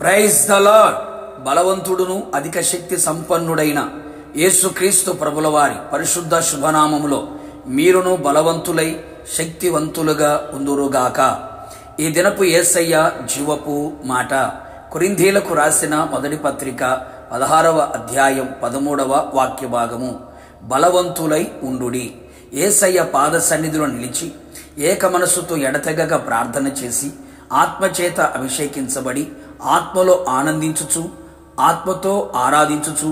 Praise the lord. బలవంతుడును అధిక శక్తి సంపన్నుడైన యేసుక్రీస్తు ప్రభుల వారి పరిశుద్ధ శుభనామములో మీరును బలవంతులై శక్తివంతులుగా ఉందురుగాక. ఈ దినపు యేసయ్య జీవపు మాట. కొరింథీలకు రాసిన మొదటి పత్రిక 16వ అధ్యాయం 13వ వాక్య భాగము. బలవంతులై ఉండుడి. యేసయ్య పాద సన్నిధిలో నిలిచి ఏక మనసుతో ఎడతెగక ప్రార్థన చేసి ఆత్మచేత అభిషేకించబడి ఆత్మలో ఆనందించుచు, ఆత్మతో ఆరాధించుచు,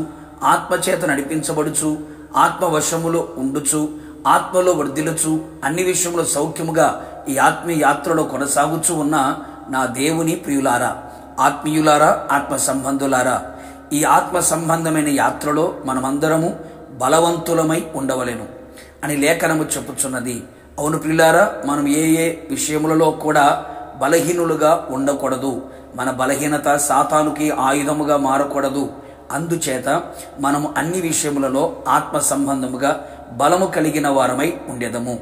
ఆత్మచేత నడిపించబడుచు, ఆత్మవశములో ఉండుచు, ఆత్మలో వర్ధిల్లుచు, అన్ని విషయములో సౌఖ్యముగా ఈ ఆత్మీయ యాత్రలో కొనసాగుచూ ఉన్న నా దేవుని ప్రియులారా, ఆత్మీయులారా, ఆత్మ సంబంధులారా, ఈ ఆత్మ సంబంధమైన యాత్రలో మనమందరము బలవంతులమై ఉండవలెను అని లేఖనము చెప్పుచున్నది. అవును ప్రియులారా, మనం ఏ విషయములలో కూడా బలహీనులుగా ఉండకూడదు. మన బలహీనత సాతానుకి ఆయుధముగా మారకూడదు. అందుచేత మనము అన్ని విషయములలో ఆత్మ సంబంధముగా బలము కలిగిన వారమై ఉండేదము.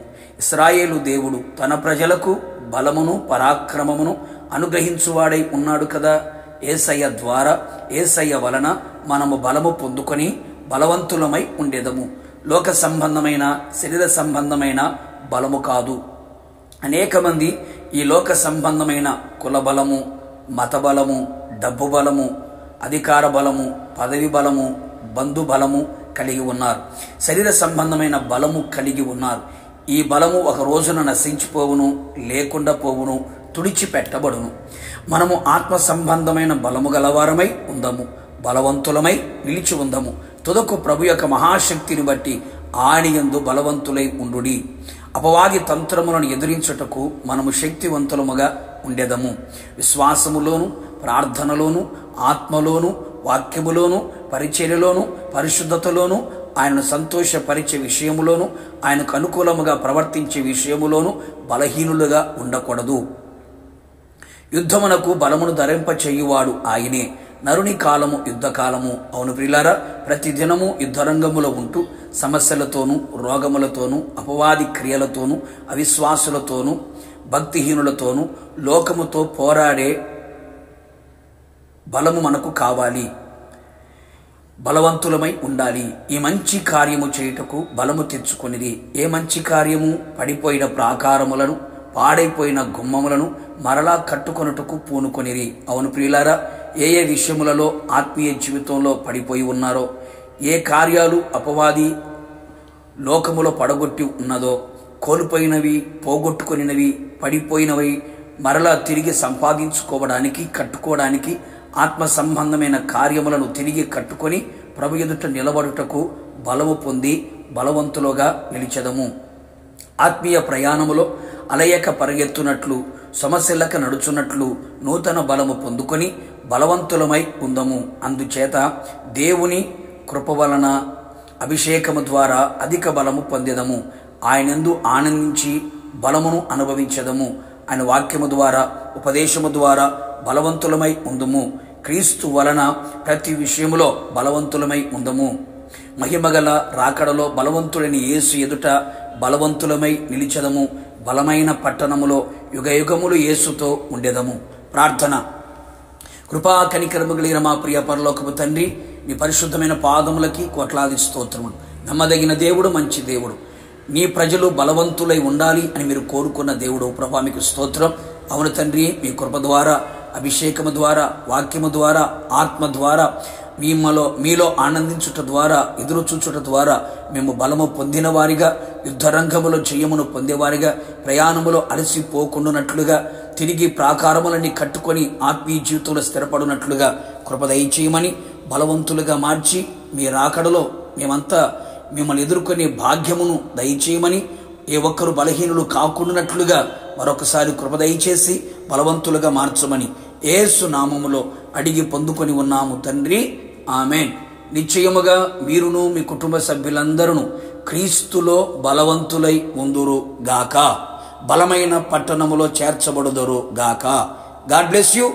ఇశ్రాయేలు దేవుడు తన ప్రజలకు బలమును పరాక్రమమును అనుగ్రహించువాడై ఉన్నాడు కదా. యేసయ్య ద్వారా, యేసయ్య వలన మనము బలము పొందుకొని బలవంతులమై ఉండేదము. లోక సంబంధమైన, శరీర సంబంధమైన బలము కాదు. అనేక మంది ఈ లోక సంబంధమైన కుల బలము, మత బలము, డబ్బు బలము, అధికార బలము, పదవి బలము, బంధు బలము కలిగి ఉన్నారు. శరీర సంబంధమైన బలము కలిగి ఉన్నారు. ఈ బలము ఒక రోజున నశించిపోవును, లేకుండా పోవును, తుడిచిపెట్టబడును. మనము ఆత్మ సంబంధమైన బలము గలవారమై ఉందము, బలవంతులమై నిలిచి ఉందము. తుదకు ప్రభు యొక్క మహాశక్తిని బట్టి ఆయనయందు బలవంతులై ఉండుడి. అపవాది తంత్రములను ఎదిరించుటకు మనము శక్తివంతులముగా ఉండేదము. విశ్వాసములోను, ప్రార్థనలోను, ఆత్మలోను, వాక్యములోను, పరిచర్యలోను, పరిశుద్ధతలోను, ఆయనను సంతోషపరిచే విషయములోను, ఆయనకు అనుకూలముగా ప్రవర్తించే విషయములోను బలహీనులుగా ఉండకూడదు. యుద్ధమునకు బలమును ధరింప చేయువాడు ఆయనే. నరుని కాలము యుద్ధకాలము. అవును ప్రియులారా, ప్రతిదినము యుద్ధరంగములో ఉంటూ సమస్యలతోనూ, రోగములతోనూ, అపవాది క్రియలతోనూ, అవిశ్వాసులతోనూ, భక్తిహీనులతోనూ, లోకముతో పోరాడే బలము మనకు కావాలి. బలవంతులమై ఉండాలి. ఈ మంచి కార్యము చేయుటకు బలము తెచ్చుకొనిది. ఏ మంచి కార్యము? పడిపోయిన ప్రాకారములను, పాడైపోయిన గుమ్మములను మరలా కట్టుకొనుటకు పూనుకొనిరి. అవును ప్రియులారా, ఏ విషయములలో ఆత్మీయ జీవితంలో పడిపోయి ఉన్నారో, ఏ కార్యాలు అపవాది లోకములో పడగొట్టి ఉన్నదో, కోల్పోయినవి, పోగొట్టుకొనినవి, పడిపోయినవి మరలా తిరిగి సంపాదించుకోవడానికి, కట్టుకోవడానికి, ఆత్మ సంబంధమైన కార్యములను తిరిగి కట్టుకొని ప్రభు ఎదుట నిలబడుటకు బలము పొంది బలవంతులుగా నిలిచెదము. ఆత్మీయ ప్రయాణములో అలయక పరిగెత్తునట్లు, సమస్యలక నడుచున్నట్లు నూతన బలము పొందుకొని బలవంతులమై ఉందము. అందుచేత దేవుని కృప వలన అభిషేకము ద్వారా అధిక బలము పొందేదము. ఆయనందు ఆనందించి బలమును అనుభవించదము. ఆయన వాక్యము ద్వారా, ఉపదేశము ద్వారా బలవంతులమై ఉందము. క్రీస్తు వలన ప్రతి విషయములో బలవంతులమై ఉందము. మహిమగల రాకడలో బలవంతుడని యేసు ఎదుట బలవంతులమై నిలిచెదము. బలమైన పట్టణములో యుగయుగములు యేసుతో ఉండేదము. ప్రార్థన. కృపా కనికరము కలిగిన మా ప్రియ పరలోకపు తండ్రి, నీ పరిశుద్ధమైన పాదములకి కోట్లాది స్తోత్రములు. నమ్మదగిన దేవుడు, మంచి దేవుడు, నీ ప్రజలు బలవంతులై ఉండాలి అని మీరు కోరుకున్న దేవుడు ప్రభా, మీకు స్తోత్రం. అవును తండ్రి, మీ కృప ద్వారా, అభిషేకము ద్వారా, వాక్యము ద్వారా, ఆత్మ ద్వారా, మీలో ఆనందించుట ద్వారా, ఎదురు చూచుట ద్వారా మేము బలము పొందిన వారిగా, యుద్ధరంగములో జయమును పొందేవారిగా, ప్రయాణములో అలసిపోకుండానట్లుగా, తిరిగి ప్రాకారములన్నీ కట్టుకొని ఆత్మీయ జీవితంలో స్థిరపడినట్లుగా కృప దయచేయమని, బలవంతులుగా మార్చి మీ రాకడలో మేమంతా మిమ్మల్ని ఎదుర్కొనే భాగ్యమును దయచేయమని, ఏ ఒక్కరు బలహీనులు కాకుండానట్లుగా మరొకసారి కృప దయచేసి బలవంతులుగా మార్చమని యేసు నామములో అడిగి పొందుకొని ఉన్నాము తండ్రి, ఆమేన్. నిశ్చయముగా మీరును మీ కుటుంబ సభ్యులందరూ క్రీస్తులో బలవంతులై ఉందురు గాక, బలమైన పట్టణములో చేర్చబడుదురు గాక. God bless you.